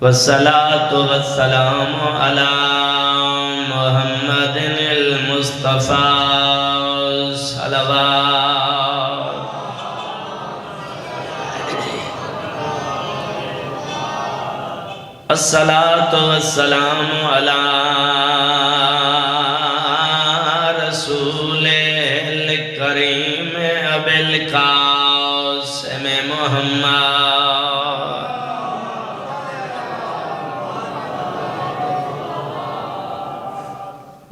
والصلاة والسلام على محمد المصطفى صلوات. الصلاة والسلام على رسول الكريم أبي القاسم محمد.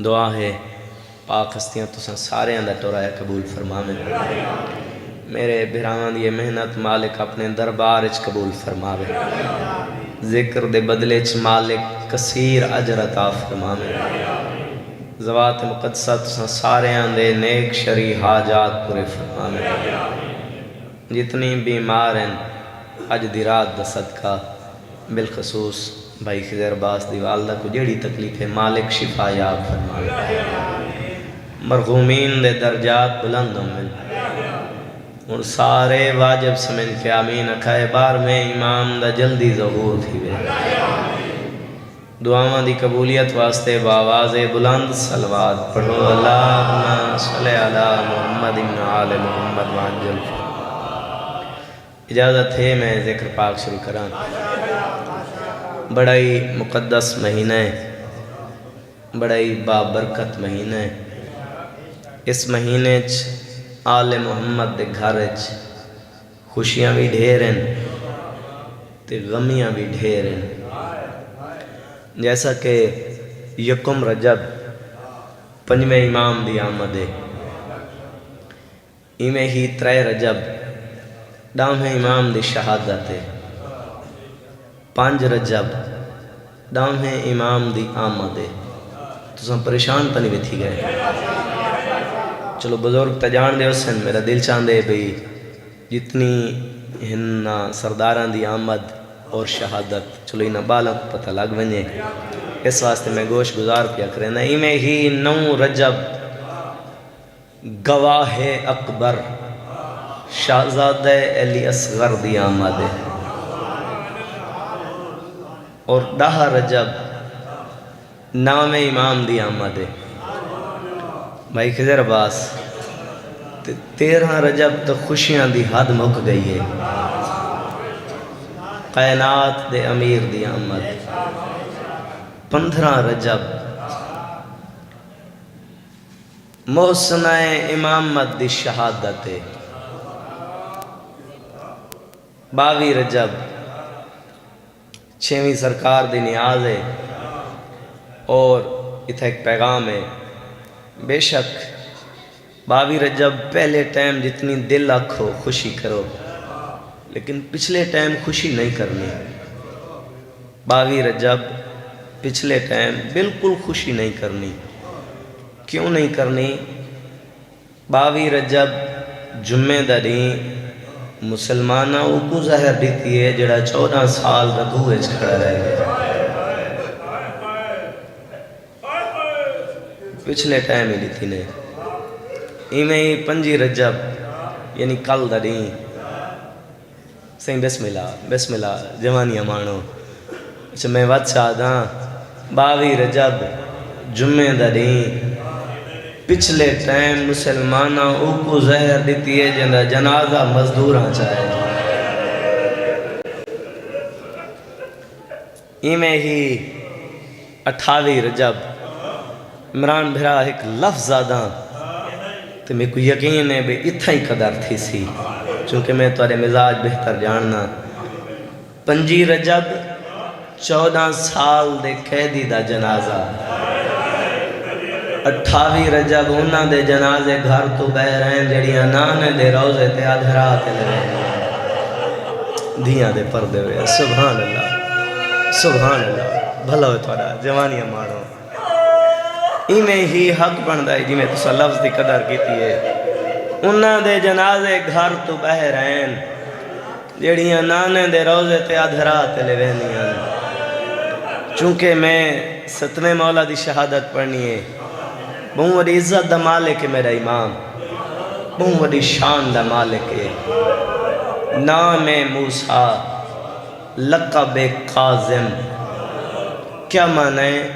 دعا ہے پاک ہستیاں تساں سارے دا ٹورایا قبول فرماویں. میرے بھراواں دی محنت مالک اپنے دربار وچ قبول فرماوے. ذکر دے بدلے چ مالک کثیر اجر عطا فرماوے. ذوات مقدسہ تساں سارے دے نیک شرعی حاجات پورے فرماوے. جتنی بیمار ہیں اج دی رات دا صدقہ بالخصوص بھائی خضر عباس دی والدہ کو جیڑی تکلیف ہے مالک شفا یاب فرمائے. مرحومین دے درجات بلند ہوئے. اور سارے واجب سمجھ کے آمین اکھائے بار میں امام دا جلدی ظہور تھی وے. دعاواں دی قبولیت واسطے بآواز بلند صلوات پڑھو. اللہم صلی علی محمد ابن آل محمد وانجل. اجازت ہے میں ذکر پاک شروع کران. بڑا ہی مقدس مہینہ ہے, بڑا ہی بابرکت مہینہ ہے. اس مہینے چ آل محمد دے گھر چ خوشیاں بھی ڈھیر ہیں تے غمیاں بھی ڈھیر ہیں. جیسا کہ یکم رجب پنجویں امام دی آمد ہے, ایمیں ہی 3 رجب ڈاویں امام دی شہادت ہے. 5 رجب ڈاویں امام دی آمد ہے. تو سن پریشان پنی بھی تھی گئے. چلو بزرگ تجان دے حسن میرا دل چاندے بھئی جتنی ہننا سرداران دی آمد اور شہادت چلو انہا بالا پتہ لگ ونجے. اس واسطے میں گوش گزار پیا کریں. ایمیں ہی 9 رجب گواہ اکبر شہزادہ علی اصغر دی آمد ہے. اور 10 رجب 9 امام دی آمد ہے. بھائی خضر عباس 13 رجب تو خوشیاں دی حد مک گئی ہے. کائنات دے امیر دی آمد. 15 رجب محسنہ امامت دی شہادت ہے. 22 رجب 6ویں سرکار دی نیاز ہے. اور اتھا ایک پیغام ہے, بے شک 22 رجب پہلے ٹائم جتنی دل آکھو خوشی کرو, لیکن پچھلے ٹائم خوشی نہیں کرنی. 22 رجب پچھلے ٹائم بالکل خوشی نہیں کرنی. کیوں نہیں کرنی؟ 22 رجب جمعہ دا دن مسلمانہ کو ظاہر دیتی ہے جڑا 14 سال رکوع وچ کھڑا رہ گیا. پچھلے ٹائم ہی دیتی نے. ایمیں ہی 5 رجب یعنی کل دا دن سہیں بسم اللہ جوانیاں مانو. اچھا میں وقت چاہتا 22 رجب جمعہ دا دن پچھلے ٹائم مسلمانہ کو زہر دیتی ہے جنہ جنازہ مزدوراں چاہے. ایمیں ہی 28 رجب عمران بھرا ایک لفظ آدھاں تو میں کو یقین ہے بے اتھا ہی قدر تھی سی, چونکہ میں تمہارے مزاج بہتر جاننا. 5 رجب 14 سال دے قیدی دا جنازہ. 28 رجب انہاں دے جنازے گھر تو بہ رہے ہیں جڑیاں نانے دے روزے تے آدھرات لے رہے ہیں دھیاں دے پردے ہوئے. سبحان اللہ سبحان اللہ. بھلا ہوئے تھوڑا جوانیاں مانو. ایمیں ہی حق بندہ ہے جی میں تو لفظ دی قدر کیتی ہے. انہاں دے جنازے گھر تو بہ رہے ہیں جڑیاں نانے دے روزے تے آدھرات لے رہے. چونکہ میں 7ویں مولا دی شہادت پڑھنی ہے. بہت بڑی عزت دا مالک ہے میرا امام, بہت بڑی شان دا مالک ہے. نام موسیٰ لقب کاظم کیا معنی ہے؟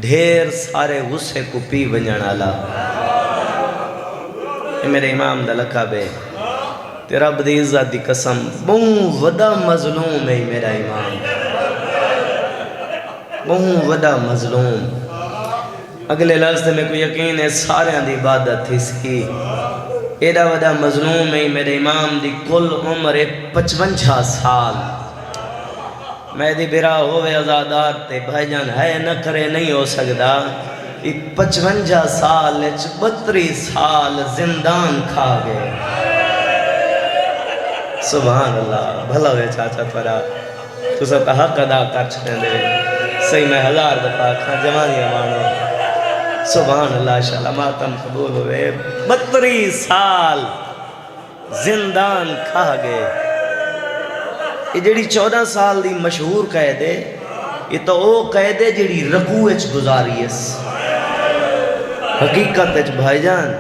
ڈھیر سارے غصے کو پی ونجن والا. یہ میرے امام دا لقب ہے. تے رب دی عزت دی قسم بہت وڈا مظلوم ہے میرا امام، بہت وڈا مظلوم. اگلے لفظ میں کوئی یقین ہے سارے دی عبادت تھی سی. ایڈا وڈا مظلوم ہے میرے امام دی کل عمر 55 سال. میں دی برا ہوئے ازادار تے بھائی جان ہے نہ کرے نہیں ہو سکتا. 55 سال 32 سال زندان کھا گئے. سبحان اللہ. بھلا ہوئے چاچا تورا تو سب حق ادا کر چھنے دے. صحیح میں 1000 دفعہ کھا جوانی مانو. سبحان اللہ. انشاءاللہ ماتم قبول ہوئے. 32 سال زندان کھا گئے. یہ جڑی 14 سال دی مشہور قید ہے یہ تو وہ قید ہے جڑی رکوع وچ گزاری ہے. حقیقت وچ بھائی جان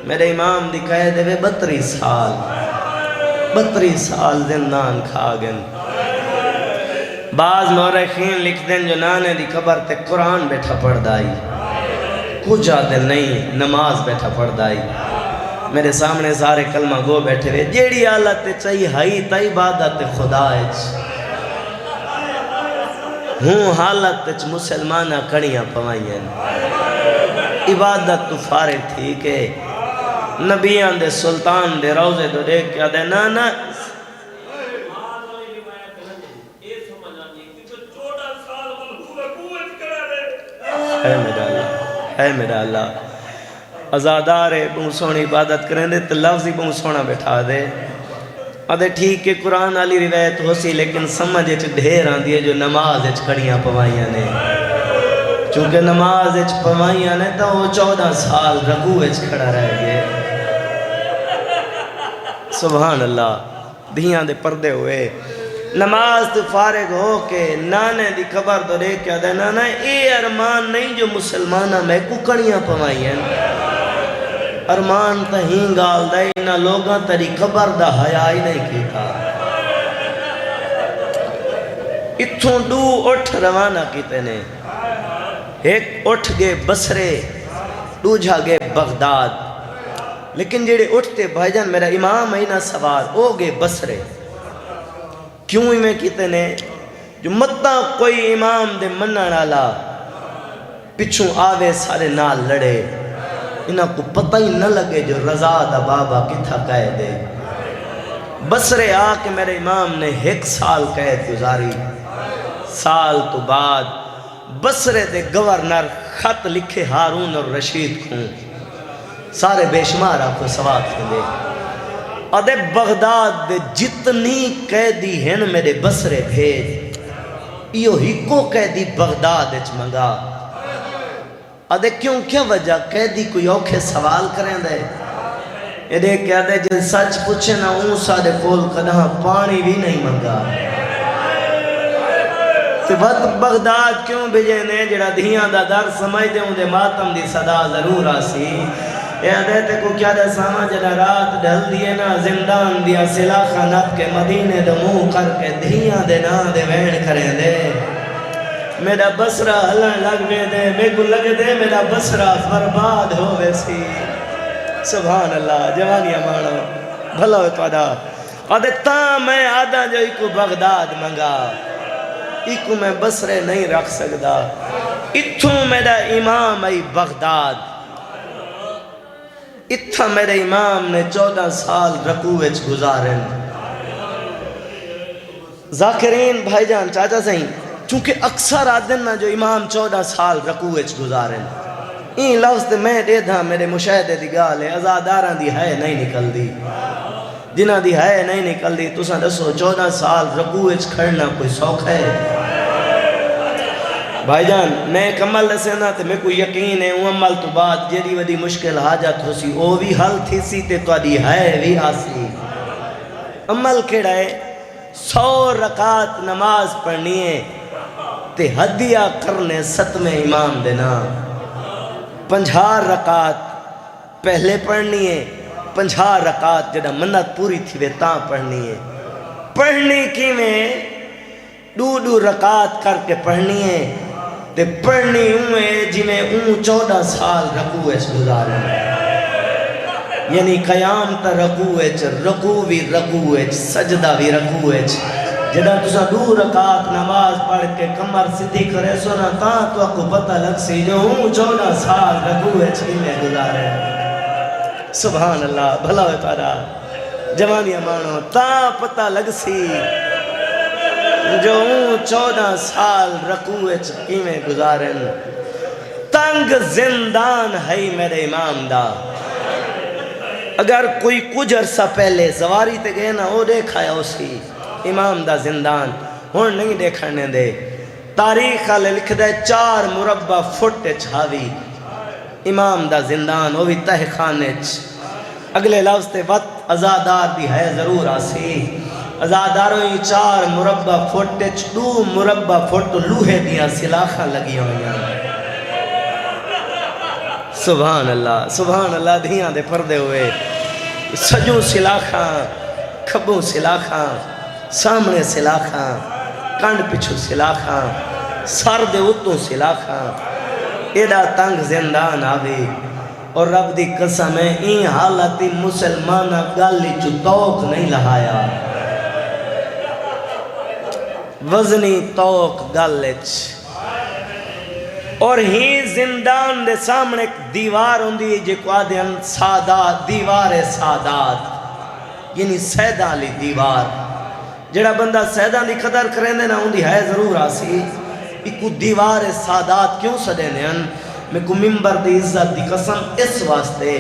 میرے امام دی قید ہے 32 سال. 32 سال زندان کھا گئے. بعض مورخین لکھ دیں جو نانے دی قبر تے قرآن بیٹھا پڑھ دائی. کچھ آدھے نہیں نماز بیٹھا پڑھ دائی. میرے سامنے سارے کلمہ گو بیٹھے ہوئے. جیڑی حالت چاہی ہائی تا عبادت خدا اچ ہوں حالت اچ مسلمانہ کڑیاں پوائیں. عبادت تو فارغ تھی کہ نبیان دے سلطان دے روزے دو دیکھ کیا دے نا اے میرا اللہ، اے میرا اللہ. ازادار ہے بہت سونی عبادت کریں دے تو لفظی بہت سونا بٹھا دے. ادھے ٹھیک کہ قرآن والی روایت ہو سی لیکن سمجھے چھ ڈھیر آن دیئے جو نماز اچھ کھڑیاں پوائیاں نے. چونکہ نماز اچھ پوائیاں نے تو وہ 14 سال رکوع اچھ کھڑا رہ گئے. سبحان اللہ. دھیاں دے پردے ہوئے. نماز تو فارغ ہو کے نانے دی قبر تو دیکھ کیا دے نانا اے ارمان نہیں جو مسلمانہ میں ککڑیاں پوائیں. ارمان تہیں گال دے انہا لوگاں تری قبر دا حیاء ہی نہیں کیتا. اتھوں دو اٹھ روانہ کیتے نے. ایک اٹھ گئے بصرے دو جھا گئے بغداد. لیکن جیڑے اٹھتے بھائی جان میرا امام اینا سوال ہو گئے بصرے. کیوں ہی میں کیتے نے جو مطا کوئی امام دے منع ڈالا پچھوں آوے سارے نال لڑے. انہاں کو پتہ ہی نہ لگے جو رضا دا بابا کتھا قید ہے. بصرے آ کے میرے امام نے 1 سال قید گزاری. سال تو بعد بصرے دے گورنر خط لکھے ہارون اور رشید کھوں سارے بے شمار آپ کو سواد کے دے. ادھے بغداد دے جتنی قیدی ہیں میرے بصرے بھیج ایو ہی کو قیدی بغداد اچ منگا. ادھے کیوں کیا وجہ قیدی کوئی اوکھے سوال کریں دے. ادھے کیا دے جن سچ پوچھے نا اون سارے کول کدھاں پانی بھی نہیں منگا. تو بغداد کیوں بھیجے نے جڑا دھیاں دا در سمجھ دے ہوں دے ماتم دی صدا ضرور آسی. تے کو کیا دے ساما جڑا رات ڈھل دیئے نا زندان دیا سلاخہ نپ کے مدینے دے منہ کر کے دھیاں دے نا دے وین کریں دے. میرا بصرہ ہلن لگ میں دے میں کو لگ دے میرا بصرہ برباد ہو ویسی. سبحان اللہ. جوانیاں مانو بھلا ہوئے پادا. اور تاں میں آدھا جو ایکو بغداد منگا ایکو میں بصرے نہیں رکھ سکتا. اتھوں میرا امام ای بغداد. اتھا میرے امام نے 14 سال رکوع وچ گزارن. ذاکرین بھائی جان چاچا سہیں چونکہ اکثر آدن نا جو امام 14 سال رکوع وچ گزارن. این لفظ میں دے دھا میرے مشاہدے دی گال ہے ازاداراں دی ہے نہیں نکل دی. جنہ دی ہے نہیں نکل دی تُساں دسو 14 سال رکوع وچ کھڑنا کوئی سوکھ ہے. بھائی جان میں ایک عمل دسے نا تے میں کوئی یقین ہے وہ عمل تو بعد جیڑی ودی مشکل حاجت ہو سی او بھی حل تھی سی تے تو دی ہے بھی آسی. عمل کیڑا ہے 100 رکعت نماز پڑھنی ہے تے ہدیہ کرنے 7ویں امام دینا. 50 رکعت پہلے پڑھنی ہے 50 رکعت جڑا منت پوری تھی وے تاں پڑھنی ہے. پڑھنی کی میں رکعت کر کے پڑھنی ہے تے پڑھنی جی میں 14 سال رکوع اچ گزارے، یعنی قیام تا رکوع اچ، رکوع بھی رکوع اچ، سجدہ بھی رکوع اچ۔ جدہ تسا 2 رکعت نماز پڑھ کے کمر سدھی کرے سو نا تاں تو آپ کو پتہ لگ سی جو 14 سال رکوع اچ میں گزارے۔ سبحان اللہ، بھلا ہوئے پارا جوانی امانو تاں پتہ لگ سی جو 14 سال رکوع اچ میں گزارن۔ تنگ زندان ہے میرے امام دا، اگر کوئی کچھ عرصہ پہلے زواری تے گئے نا وہ دیکھا ہے اسی امام دا زندان، ہون نہیں دیکھنے دے۔ تاریخ آلے لکھ دے 4 مربع فٹ چھاوی امام دا زندان، وہ بھی تہ خانے چ۔ اگلے لفظ تے وقت ازادار دی ہے ضرور آسی، ازاداروں ہی 4 مربع فٹ چ 2 مربع فٹ لوہے دیا سلاخاں لگی ہوئی ہیں۔ سبحان اللہ دھیاں دے پردے ہوئے، سجوں سلاخاں، کھبوں سلاخاں، سامنے سلاخاں، کنڈ پچھو سلاخاں، سر دے اتوں سلاخاں، ایڈا تنگ زندان آوے۔ اور رب دی قسم ہے این حالتی مسلمانہ گالی چو توق نہیں لہایا، وزنی توق گالچ۔ اور ہی زندان دے سامنے ایک دیوار ہوندی جے کو آدھے ہم سادات، دیوار سادات، یعنی سیدہ لی دیوار۔ جڑا بندہ سیدہ لی قدر کریں دے نا ہوندی ہے ضرور آسی، ایکو دیوار سادات کیوں سدے ہیں؟ میں کو ممبر دی عزت دی قسم اس واسطے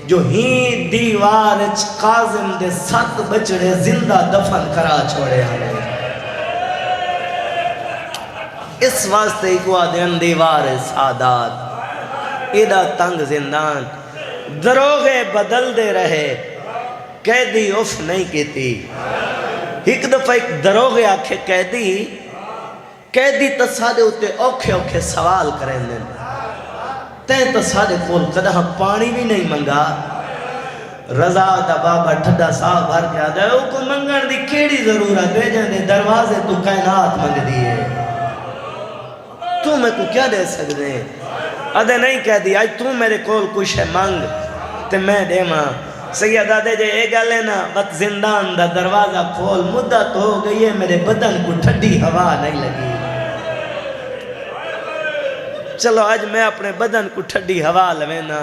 جو ہی دیوار قاظم دے 7 بچڑے زندہ دفن کرا چھوڑے ہیں، اس واسطے ایک وادین دیوار سادات۔ ایڈا تنگ زندان، دروغے بدل دے رہے، قیدی اف نہیں کیتی۔ ایک دفعہ ایک دروغے آکھے قیدی تصادے ہوتے اوکھے اوکھے سوال کریں دیں، تین تصادے کول قدہ پانی بھی نہیں منگا۔ رضا دا بابا ٹھڈا صاحب بھر کے آدھا ہے او کو منگن دی کیڑی ضرورت ہے جانے دروازے تو کائنات منگ دیئے، تو میں کو کیا دے سکتے ہیں؟ آدھے نہیں کہہ دی آج تو میرے کول کچھ ہے مانگ تے میں دے ماں۔ سید آدھے جے اے گا لینا وقت زندان دا دروازہ کھول، مدت ہو گئی ہے میرے بدن کو ٹھڈی ہوا نہیں لگی، چلو آج میں اپنے بدن کو ٹھڈی ہوا لوینا۔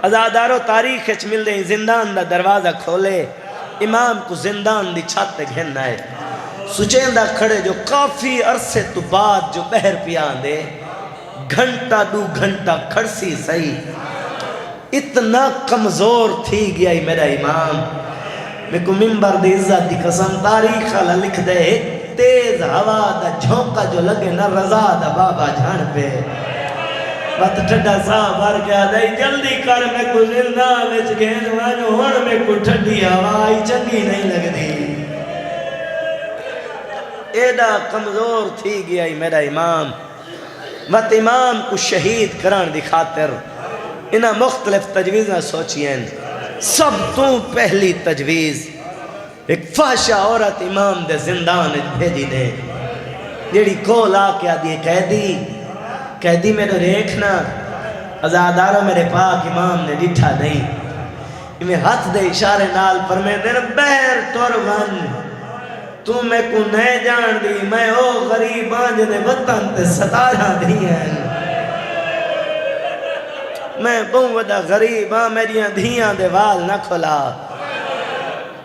ازادارو تاریخ اچ مل دیں زندان دا دروازہ کھولے، امام کو زندان دی چھت گھن آئے، سچیندہ کھڑے جو کافی عرصے تو بعد جو بہر پیان دے، گھنٹہ 2 گھنٹہ کھڑسی صحیح، اتنا کمزور تھی گیا ہی میرا امام۔ میں کو ممبر دی عزت دی قسم تاریخ اللہ لکھ دے، تیز ہوا دا جھونکا جو لگے نہ رضا دا بابا جھان پہ، بات ٹھڈا صاحب بھر کے آدھائی جلدی کر میں کو زندہ وچ گھن وانو ہون میں کو ٹھڈی ہوائی چنگی نہیں لگ دی۔ ایڈا کمزور تھی گیا ہی میرا امام۔ وقت امام کو شہید کران دی خاطر انہاں مختلف تجویزیں سوچی ہیں۔ سب تو پہلی تجویز ایک فحشہ عورت امام دے زندان بھیجی دے، جیڑی کول آ کے آدھی قیدی میں تو دیکھنا ازاداروں میرے پاک امام نے ڈٹھا نہیں، میں ہاتھ دے اشارے نال پر میں دے بہر تور ون تو میں کو نئے جان دی، میں او غریبان جنے وطن تے 17 دی ہیں، میں بہن وڈا غریباں میریاں دھیاں دے وال نہ کھلا،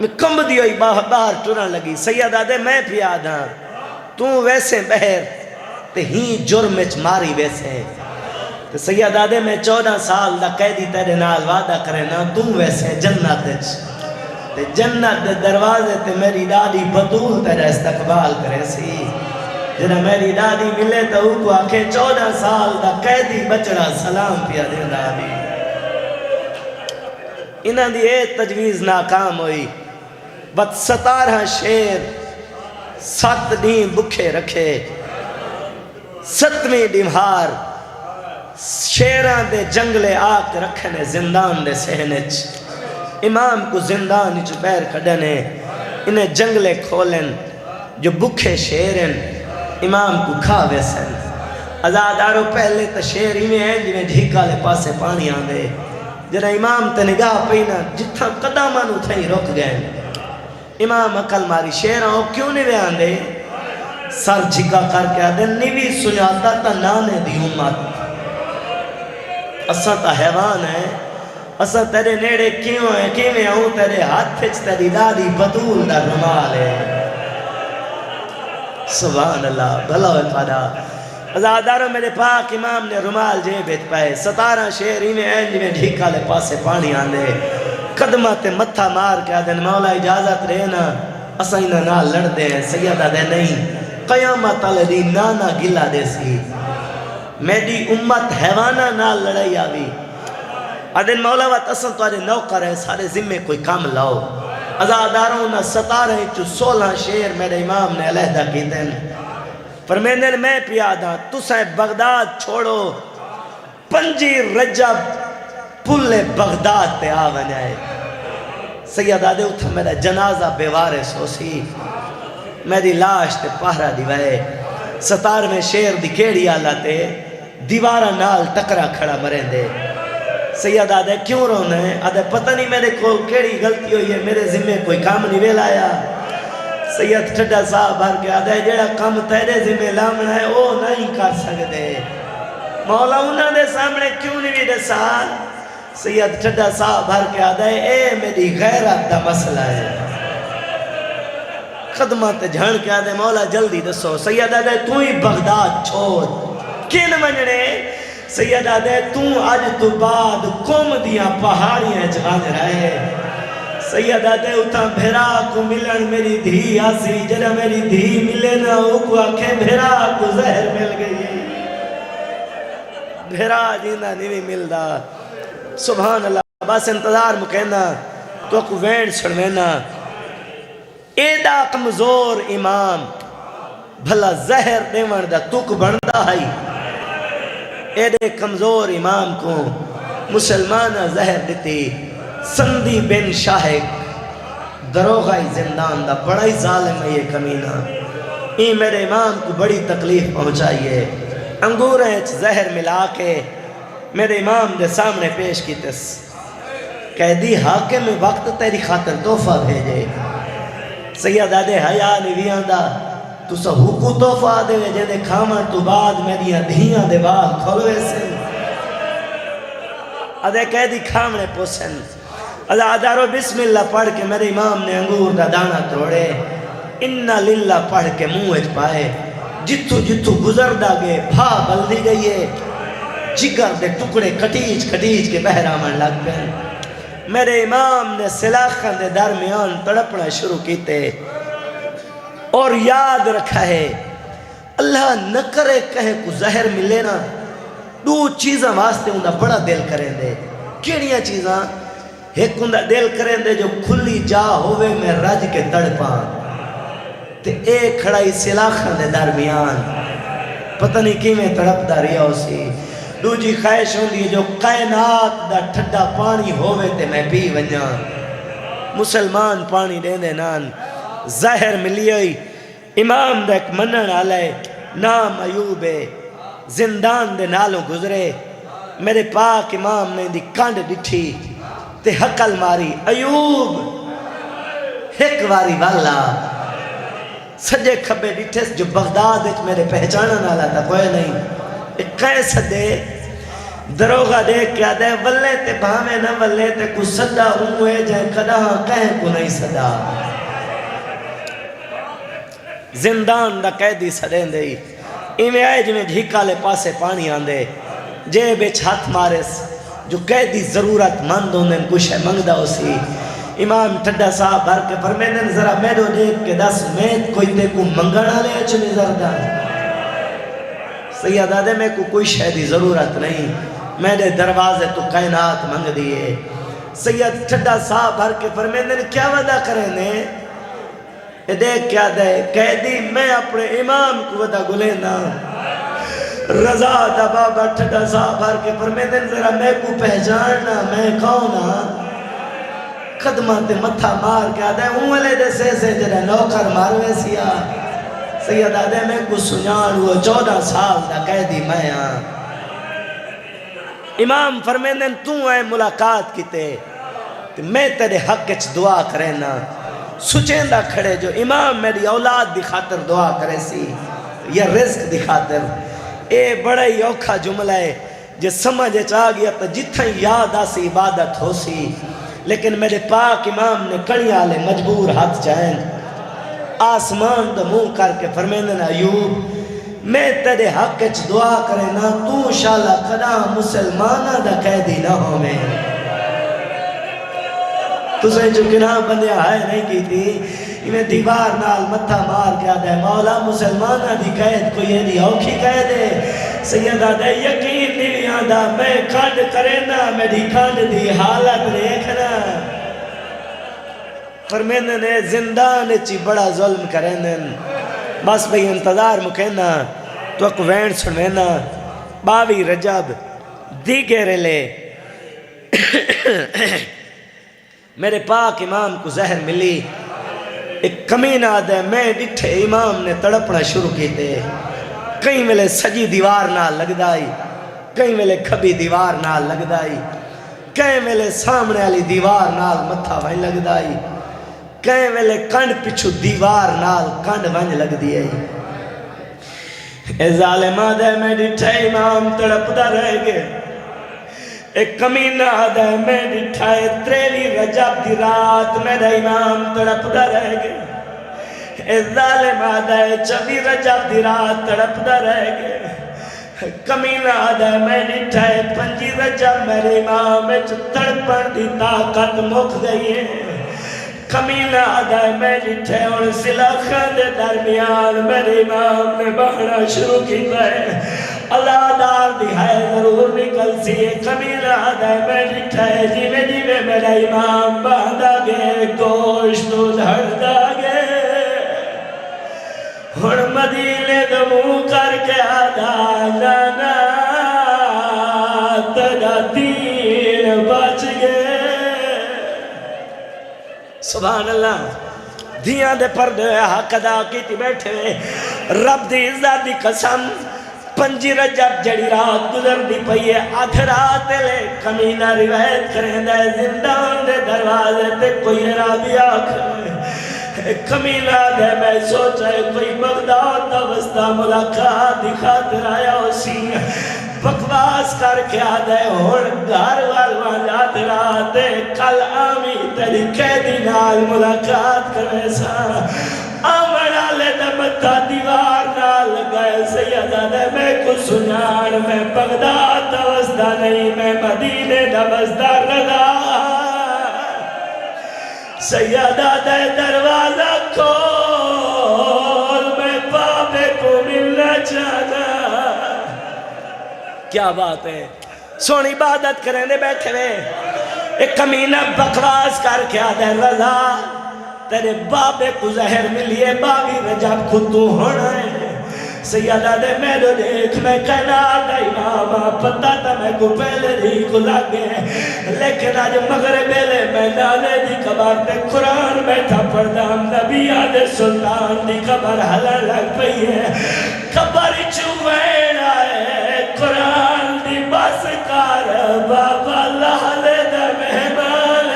میں کمب دی ہوئی باہر ٹرن لگی۔ سید آدھے میں بھی آدھا تو ویسے بہر تے ہی جرمچ ماری ویسے، تے سید آدھے میں 14 سال دا قیدی تیرے نال وعدہ کرے نا تو ویسے جنت تے جنت دے دروازے تے میری ڈاڈی بطول تیرا استقبال کرے سی، جنہا میری ڈاڈی ملے تو او کو آکھے 14 سال دا قیدی بچڑا سلام پیا دے ڈاڈی۔ انہاں دی ایک تجویز ناکام ہوئی، بس 17 شیر 7 دین بکھے رکھے، 7ویں دمہار شیران دے جنگلے آک رکھنے زندان دے سہنچ، امام کو زندان چ بیر کھڑنے، انہیں جنگلے کھولن جو بکھے شیرن، امام کو کھا ویسن ازادارو پہلے تو شیر ہی میں ہیں جنہیں ڈھیکا لے پاسے پانی آندے جنہ امام تے نگاہ پینا جتھا قدامانو تھئی رک گئے امام عقل ماری شیران ہو کیوں نہیں آندے سر جھکا کر کے آدھے نیوی سناتا تا نانے دی امت اساں تا حیوان ہے اساں تیرے نیڑے کیوں ہیں کیویں ہوں تیرے ہاتھ پھچ تیری دادی بدول دا رمال ہے سبحان اللہ بھلا ہوئے پادا ازادارو میرے پاک امام نے رمال جیبت پائے 17 شہری میں اینج میں ڈھیکا لے پاسے پانی آندے قدمہ تے متھا مار کے آدھن مولا اجازت رہنا اساں انہاں نال لڑ دے ہیں سیدہ دے نہیں قیامت علی نانا گلا دے سی میری امت حیوانہ نال لڑائی آوی آدھن مولا وات اساں تو آدھے نوکر ہے سارے ذمے کوئی کام لاؤ ازاداروں نہ 17 چو 16 شیر میرے امام نے علیحدہ کی دن فرمیندن میں پیادا تسیں بغداد چھوڑو 5 رجب پل بغداد تے آون آئے سیدہ دے اتھا میرا جنازہ بے وارث ہو سی میری لاش تے پہرہ دیوائے 17ویں شیر دی کیڑی آلہ تے دیوارہ نال ٹکرا کھڑا مرین دے سیدہ دے کیوں رونا ہے آدھے پتہ نہیں میرے کو کیڑی غلطی ہوئی ہے میرے ذمہ کوئی کام نہیں ویل آیا سید ٹھڈا صاحب بھر کے آدھے جیڑا کام تیرے ذمہ لامنا ہے وہ نہیں کر سکتے مولا انہوں نے سامنے کیوں نہیں بھی دسا سید ٹھڈا صاحب بھر کے آدھے اے میری غیرت دا مسئلہ ہے قدمات جھان کے آدھے مولا جلدی دسو سید آدھے تو ہی بغداد چھوڑ کین مننے سید آدھے تو آج تو بعد قوم دیاں پہاڑیاں جھان رہے سید آدھے اتھا بھیرا کو ملن میری دھی آسی جنہ میری دھی ملے نا اوکو آکھیں بھیرا کو زہر مل گئی بھیرا جینا نہیں ملدا سبحان اللہ بس انتظار مکہنا تو کو وین چھڑوینا ایڈا کمزور امام بھلا زہر دیوان دا تک بندہ ہے ایڈے کمزور امام کو مسلمانہ زہر دیتی سندی بن شاہق دروغائی زندان دا بڑا ہی ظالم ہے یہ کمینہ یہ میرے امام کو بڑی تکلیف پہنچائیے انگوریں زہر ملا کے میرے امام دے سامنے پیش کی تس قیدی حاکم وقت تیری خاطر تحفہ بھیجے سید آدھے حیاء نویاں دا تو سا حقو تحفہ دے جے دے کھاما تو بعد میری دھیاں دے بال کھولوے سے آدھے قیدی کھامنے پوسن ادارو بسم اللہ پڑھ کے میرے امام نے انگور دا دانا توڑے انہا للہ پڑھ کے منہ پائے جتو جتو گزر دا گئے بھا بلدی گئی ہے جگر دے ٹکڑے کٹیج کٹیج کے بہرامن لگ گئے میرے امام نے سلاخن دے درمیان تڑپنا شروع کیتے اور یاد رکھا ہے اللہ نہ کرے کہیں کو زہر ملے نا 2 چیزاں واسطے اندھا بڑا دل کریں دے کیڑیاں چیزاں ایک اندھا دل کریں دے جو کھلی جا ہوئے میں رج کے تڑپاں تے ایک کھڑائی سلاخن دے درمیان پتہ نہیں کی میں تڑپ دا رہا ہو سی دوجی خواہش ہوندی جو کائنات دا ٹھڈا پانی ہوئے تے میں پی ونجا مسلمان پانی دین دے نان ظاہر ملی ہوئی امام دا ایک منن آلے نام ایوبے زندان دے نالوں گزرے میرے پاک امام نے دی کانڈ ڈٹھی تے حقل ماری ایوب ایک واری والا سجے کھبے ڈٹھے جو بغداد ایک میرے پہچانا نالا تھا کوئی نہیں ایک کہیں سدے دروغہ دیکھ کیا دے ولے تے بھامے نہ ولے تے کو صدا ہوئے جائے کدا کہیں کو نہیں صدا زندان دا قیدی سدیں دے ایمیں آئے جو میں ڈھیکا لے پاسے پانی آندے جے بیچ ہاتھ مارس جو قیدی ضرورت مند ہوندے کچھ ہے منگدہ اسی امام ٹھڈا صاحب بھر کے فرمیندن ذرا میڈو دیکھ کے 10 میت کوئی تے کو منگڑا لے اچھنی زردہ سید آدھے میں کو کوئی شہدی ضرورت نہیں میرے دروازے تو کائنات منگ دیئے سید ٹھڈا صاحب بھر کے فرمیندن کیا وعدہ کریں نے دیکھ کیا دے قیدی میں اپنے امام کو وعدہ گلینا رضا دا بابا ٹھڈا صاحب بھر کے فرمیندن ذرا میں کو پہچاننا میں کھونا قدمہ تے متھا مار کے آدھے اونلے دے سے جنہ نوکر ماروے سیا سیدہ دے میں کو سنان وہ 14 سال دا قیدی میں ہاں امام فرمیندن تو اے ملاقات کیتے میں تیرے حق اچ دعا کرینا سچیندہ کھڑے جو امام میری اولاد دی خاطر دعا کرے سی یا رزق دی خاطر اے بڑا ہی اوکھا جملہ ہے جے سمجھ چاہ گیا تو جتھا یاد آسی عبادت ہو سی لیکن میرے پاک امام نے کڑی آلے مجبور ہاتھ چاہیں آسمان دا منہ کر کے فرمیندن ایوب میں تیرے حق اچ دعا کرے نا تو شالا کدا مسلمانہ دا قیدی نہ ہو میں تو سے جو گناہ بندیا ہے نہیں کی تھی میں دیوار نال متھا مار کے آدھے مولا مسلمانہ دی قید کوئی یہ دی اوکھی قید ہے سیدہ دے یقین نہیں آدھا میں کھانڈ کرے نا میری کھانڈ دی حالت دیکھنا فرمیندن اے زندان چی بڑا ظلم کرندن بس بھئی انتظار مکینا تو اک وین سنوینا 22 رجب دیگے رلے میرے پاک امام کو زہر ملی ایک کمینہ آدھے میں ڈٹھے امام نے تڑپنا شروع کی دے کہیں ملے سجی دیوار نہ لگ دائی کہیں ملے کھبی دیوار نہ لگ دائی کہیں ملے سامنے علی دیوار نال متھا وہیں لگ دائی کہیں ملے کنڈ پچھو دیوار نال کنڈ وہیں لگ دیئے اے ظالمہ دے میں ڈٹھے امام تڑپ دا رہ گئے ایک کمینہ آدھے میں ڈٹھائے 23 رجب دی رات میرا امام تڑپ دا رہ گئے اے ظالم آدھے 24 رجب دی رات تڑپ دا رہ گئے کمینہ آدھے میں ڈٹھائے 5 رجب میرے امام تڑپن دی طاقت مک گئی ہے کمینہ آدھے میں ڈٹھے اور سلاخان دے درمیان میرے امام نے بہنا شروع کی ہے اللہ دار دی ہے ضرور نکل سی کمینہ آدھے میں ڈٹھے جیوے جیوے میرا امام باندھا گے گوشت دھڑ دا گے ہن مدینے دمو کر کے آدھا جانا تجا دین بچ گئے سبحان اللہ دیاں دے پردے حق ادا کیتی بیٹھے رب دی عزت دی قسم 5 رجب جڑی رات گزر دی پئی ہے آدھ رات لے کمینہ روایت کریں دے زندان دے دروازے تے کوئی رابی آکھے کمینہ دے میں سوچے کوئی بغداد دا وسطہ ملاقات دی خاطر آیا اسی بکواس کر کے آدھے ہون گھر والوان رات کل آمی تیری قیدی نال ملاقات کرے سا آمن آلے دمتا دیوار نال گئے سیدہ دے میں کو سنان میں بغداد دوستہ نہیں میں مدینے دوستہ رضا سیدہ دے دروازہ کھول میں پاپے کو ملنا چاہنا کیا بات ہے سونی عبادت کریں دے بیٹھے ہوئے ایک کمینہ بکواس کر کے آدھے رضا تیرے بابے کو زہر ملیے 22 رجب خود تو ہونا ہے سیدہ دے میرے دیکھ میں کہنا آدھا امامہ پتہ تا میں کو پہلے دی کو لگے لیکن آج مغرب لے میں نانے دی کبار تے قرآن بیٹھا پردام نبی آدھے سلطان دی کبار حلال لگ پئی ہے کبار چوین آئے قرآن دی بس کار بابا لہلے دے مہمان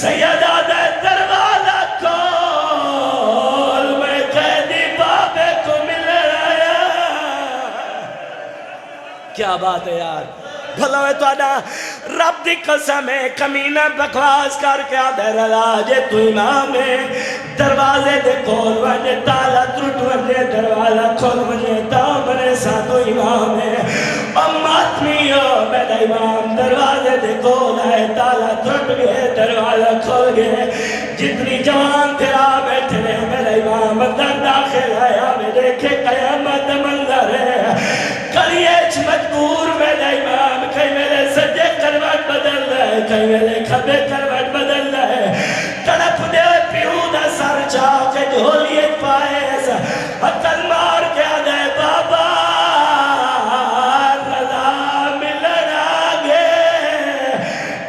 سیدہ دے دروازہ کھول میں قیدی بابے کو مل رہا کیا بات ہے یار بھلا ہے تو آدھا رب دی قسم ہے کمینہ بکواس کر کے آدھے رضا جے تو امام ہے دروازے دے کھول وجے تالا ترٹ وجے دروازہ کھول وجے تامنے ساتھو امام ہے اماتمی ہو میرا امام دروازے دے کھول ہے تالا ترٹ گئے دروازہ کھول گئے جتنی جوان تیرا بیٹھے رہے میرا امام اندر داخل آیا میں دیکھے قیامت منظر ہے کریچ مجبور میرا امام کہیں میرے سجے کروٹ بدل رہے کہیں میرے کھبے کروٹ بدل رہے تڑپ دے پیو دا سر چاہ کے جھولیے پائے ایسا حقل مار کے آدھے بابا رضا ملن آگے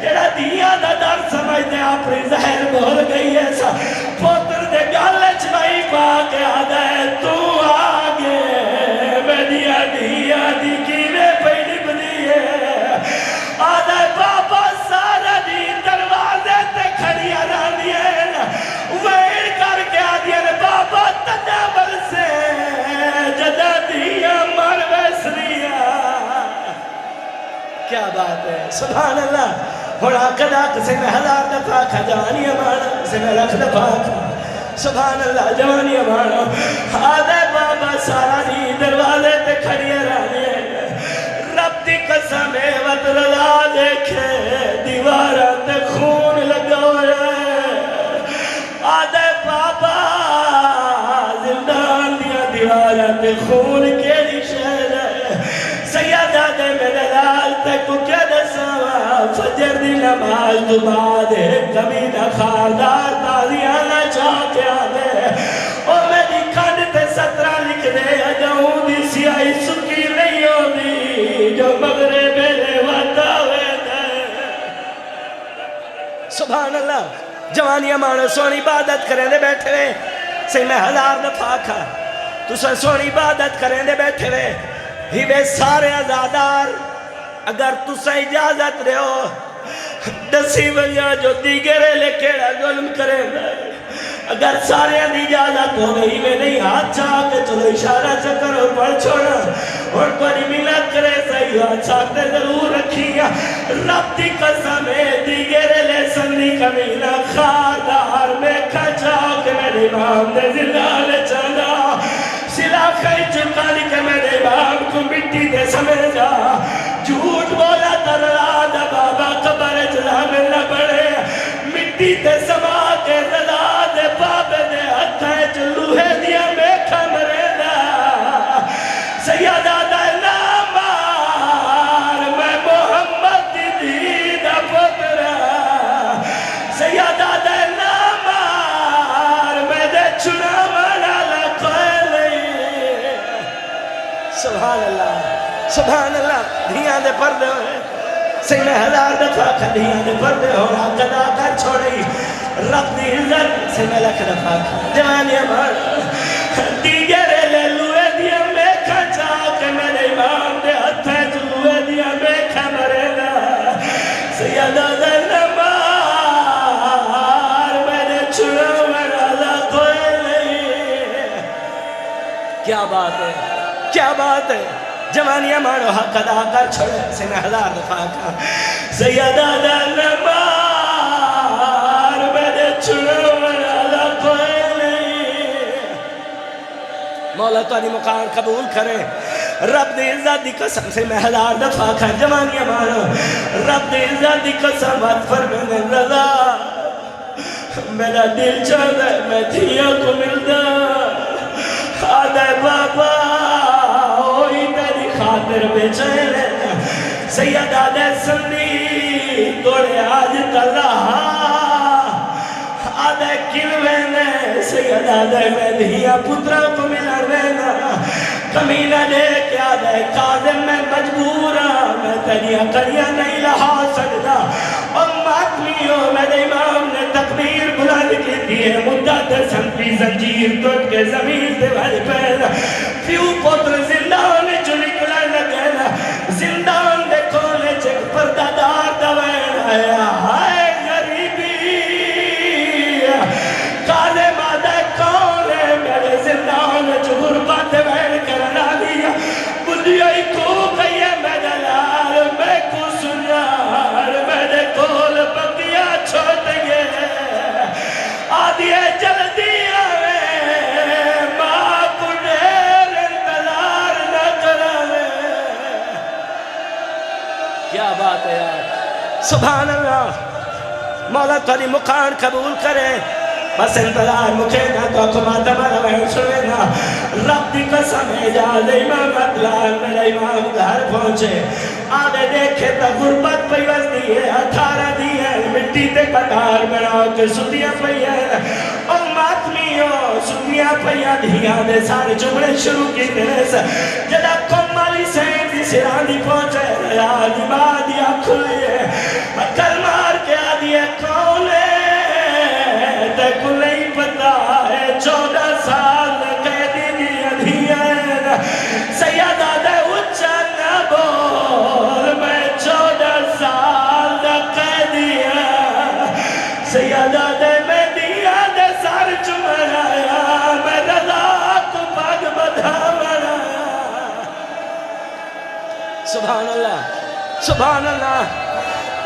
جڑا دیا دا در سمجھتے اپنی زہر بھول گئی ایسا پوتر دے گالچ بائی پا کے کیا بات ہے سبحان اللہ ہونا کدا کسے میں 1000 دفعہ کھا جوانی امانا سے میں 1,00,000 دفعہ کھا سبحان اللہ جوانی امانا آدھے بابا سارا دی دروازے تے کھڑی رہنے رب دی قسم ہے وط رضا دیکھے دیوارہ تے خون لگا ہوئے آدھے بابا زندان دیا دیوارہ تے خون کیڑی شہر ہے سیدہ دے میرے لال تے کو کیا دے سوا فجر دی نماز تو بعد کمینہ خاردار تازیانہ چاہ کے آدھے او میں دی کھنڈ تے 17 لکھ دے اجاؤں دی سیاہی سکی نہیں ہوگی جو مغرب لے وطا ہوئے دے سبحان اللہ جوانی امانو سونی عبادت کریں دے بیٹھے ہوئے سے میں 1000 دفعہ کھا تو سونی عبادت کریں دے بیٹھے ہوئے ہی بے سارے عزادار اگر تو سے اجازت رہے ہو دسی ونیا جو دیگرے لے کیڑا ظلم کریں دے اگر سارے دی اجازت ہو گئی میں نہیں ہاتھ چاہ کے چلو اشارہ چکر اور پڑھ چھوڑا اور پڑھی ملت کرے صحیح ہاتھ چاہتے ضرور رکھی گا رب دی قسم ہے دیگرے لے سنی کمینہ خاردار میں کھچاؤ کہ میرے امام نے زندان چلا سلا خی چکانی کہ میرے امام کو مٹی دے سمجھا جھوٹ بولا ترلا دا بابا قبر جلا میں نہ بڑے مٹی دے سما کے رلا دے بابے دے ہتھائے چلوہے دیا میں کھمرے دا سیدہ دا نامار میں محمد دی دا پترا سیدہ دا نامار میں دے چنا مانا سبحان اللہ سبحان اللہ دھیاں دے پردے ہوئے سے میں 1000 دفعہ کھا دھیاں دے پردے ہونا قدا کر چھوڑی رب دی عزت سے میں 1,00,000 دفعہ کھا جوانی امار دیگرے لے لوے دیا میں کھا چاہ کہ میرے امام دے ہتھے چلوے دیا میں کھا مرے گا سیدہ دے نمار میرے چھڑا مرازہ کوئی نہیں کیا بات ہے کیا بات ہے جوانی امانو حق ادا کر چھوڑے سے میں 1000 دفعہ کھا سیدہ دا نمار میرے چھڑو مرادہ کوئی نہیں مولا تو انی مقام قبول کرے رب دی عزت دی قسم سے میں 1000 دفعہ کھا جوانی امانو رب دی عزت دی قسم وقت پر میں نے رضا میرا دل چاہتا ہے میں دھیا کو ملتا آدھے بابا خاطر بیچین سیدہ دے سنی توڑے آج تلہا آدھے کلوینے سیدہ دے میں دھیا پترہ کو ملن وینا کمینہ دے کہ آدھے قادم میں مجبورا میں تنیا کریا نہیں لہا سکتا اماتمیوں میرے امام نے تکبیر بلند کی دیئے مدت سنتی زنجیر توٹ کے زمین دے بھائی پہنا پیو پتر زندان چلی کلا لگینا زندان دے کھولے چک پردہ دار دوین آیا ہائے غریبی کالے مادہ کھولے میرے زندان چور بات وین کرنا دیا بندیائی کو کہیے میرے لال میں کو سنیار میرے کھول بکیا چھوٹ گئے آدھی ہے جلدی آوے ماں کو دیر انتظار نہ کراوے کیا بات ہے یار سبحان اللہ مولا تاری مقام قبول کرے بس انتظار مکھے نہ تو کماتا مالا بہن سنے نا رب دی قسم اجاز امام اطلال میرا امام گھر پہنچے آدھے دیکھے تا غربت پیوز دی ہے 18 دی ہے مٹی تے قطار بنا کے ستیاں پئی ہے اماتمیوں ستیاں پئیاں دھیاں دے سارے جملے شروع کی دیس جدا کمالی سین دی سران دی پہنچے ریاضی بادیا کھلے کلمار کے آدھی ہے کون ہے تے کو نہیں پتا ہے 14 سال قیدی دی ادھیان سیدہ دے اچھا نہ بول میں 14 سال دا قیدیان سیدہ دے میں دیا دے سار چمرایا میں رضا کو پاک بدھا مرایا سبحان اللہ سبحان اللہ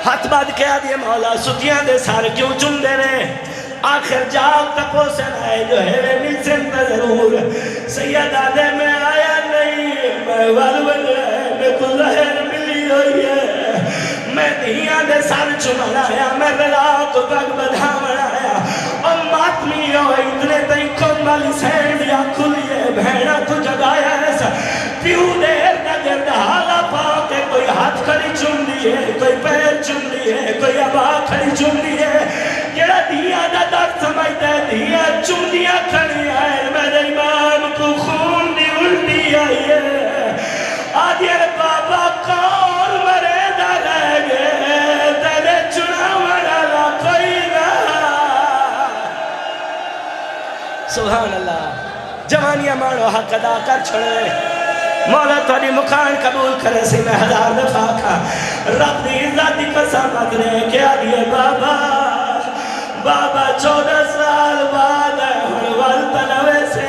ہاتھ باد کہہ دیے مولا ستیاں دے سار کیوں چن دے رہے آخر جاؤ تپو سے آئے جو ہے مل سنتا ضرور سیدہ دے میں آیا نہیں میں والول ہے میں کو لہر ملی ہوئی ہے میں دھیاں دے سار چمن آیا میں رلا کو پگ بدھا آیا اور ماتمی ہو اتنے تئی کھن والی سینڈیا کھلیے بھیڑا کو جگایا ایسا پیو دیر نہ گرد حالا پاؤ کہ کوئی ہاتھ کھڑی چن لیے کوئی پیر چن لیے کوئی ابا کھڑی چن لیے جڑا دیا دا درد سمجھتا ہے دیا چن دیا کھڑی آئے میرے امام کو خون دی الٹی آئی ہے آدھیر بابا کون مرے دا رہ گئے تیرے چنا مرالا کوئی نہ سبحان اللہ جوانیاں مارو حق ادا کر چھڑے مولا تھوڑی مکان قبول کرے سی میں 1000 دفعہ کھا رب دی عزت دی قسم اگنے کیا دیئے بابا بابا 14 سال بعد ہے ہر والتنوے سے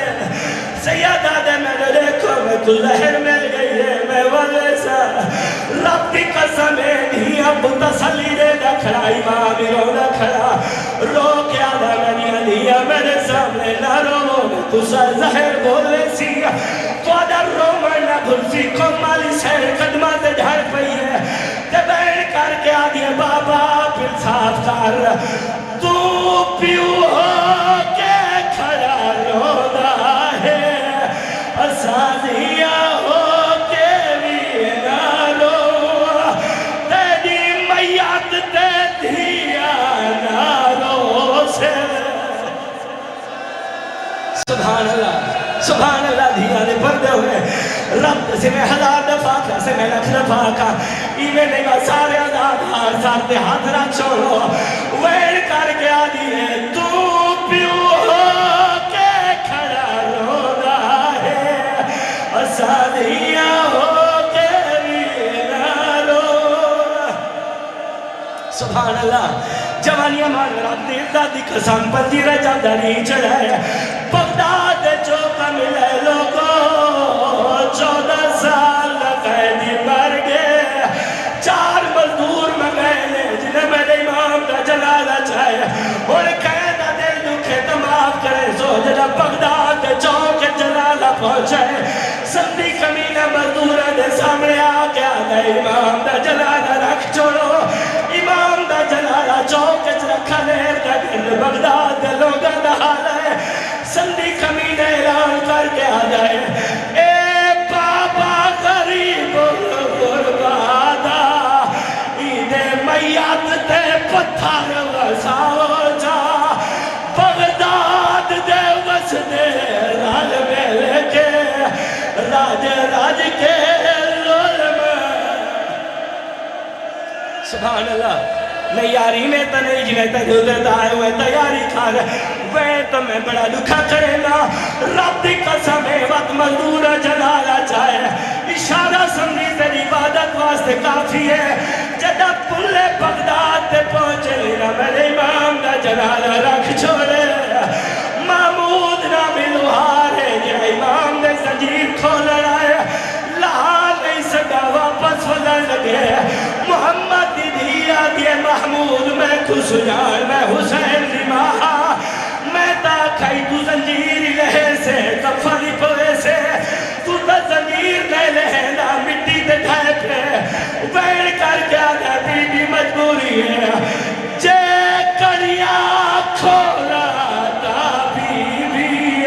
سیدہ دے میں نے دیکھو میں کو لہر مل گئی ہے میں والے سا رب دی قسم ہے نہیں اب تسلی دے نہ کھڑا امام رو نہ کھڑا رو کیا دا میں نے لیا میرے سامنے نہ رو میں تو سا زہر بولے سی تو در رو میں نہ بھلسی کو مالی سیر قدمات جھڑ پئی ہے تے بین کر کے آدھے بابا پھر صاف کر تو پیو ہو کے کھڑا رودا ہے اسادیہ ہو کے بھی نہ رو تیری میت تے دھیا نہ رو سے سبحان اللہ دھیا نے پردے ہوئے رب سے میں 1000 دفعہ کا سے میں 1,00,000 دفعہ کا ایویں نہیں بس سارے آدھار ساتھ ہاتھ رکھ چھوڑو ویڑ کر کے آدھی ہے تو پیو ہو کے کھڑا رو رہا ہے اسادیہ ہو کے بھی نہ رو سبحان اللہ جوانیاں مان رب دی عزت دی قسم پتی رجا دری چڑھائے بغداد جو کا ملے لوگوں 14 سال قیدی مر گئے 4 مزدور مگیلے جنہیں میرے امام دا جلالہ چاہے اور قیدہ دل دکھے تو معاف کرے سو جنہ بغداد چوک جلالہ پہنچے سندی کمینہ مزدور دے سامنے آگیا دے امام دا جلالہ رکھ چھوڑو امام دا جلالہ چوک رکھا لیر دا گھر بغداد دے لوگا دا حال ہے سندی کمینہ اعلان کر کے آ جائے اے بابا غریب غربادا ایدے میات تے پتھر وساو جا بغداد دے وسدے رال میلے کے راج کے ظلم سبحان اللہ میں یاری میں تو نہیں جنہیں تجھے آئے ہوئے تیاری کھا رہے وہ تو میں بڑا لکھا کرے نا رب دی قسم ہے وقت مزدور جلالہ چاہے اشارہ سمجھی تیری عبادت واسطے کافی ہے جدہ پلے بغداد تے پہنچے لینا میرے امام دا جلالہ رکھ چھوڑے محمود نامی لوہار ہے یہ امام دے زنجیر کھول رہا ہے لہا نہیں سکا واپس وزن لگے محمد دی دیا دیے محمود میں خسجان میں حسین دی ماہا میں تا کھائی تو زنجیر لہے سے کفانی پوے سے تو تا زنجیر لے لہنا مٹی دے ڈھائے پہ بیڑ کر کے آگا بی بی مجبوری ہے جے کڑیا کھولا تا بی بی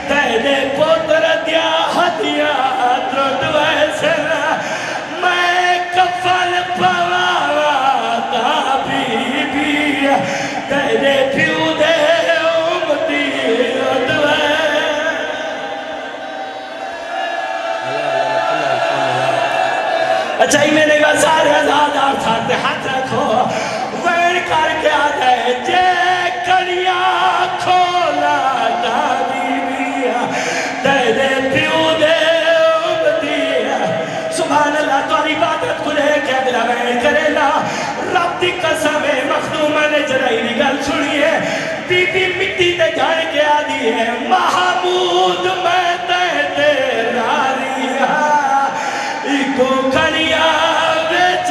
تیرے پوتر دیا ہدیا درد ویسے میں کفن پواوا تا بی بی تیرے پیو دے امتی درد ویسے اچھا ہی میں نے کہا سارے آزادار ساتھ ہاتھ رکھو ویڑ کر کے آ گئے جے کڑیا کھولا تا بی بی تیرے پیو دے سبحان اللہ تو عبادت کو لے کے اگلا ویڑ کرے نا رب دی قسم ہے مخدومہ نے جرائی نگل چھڑی ہے بی بی مٹی دے جائے کے آدھی ہے محمود میں تیرے ناری ایکو کھڑیا بیچ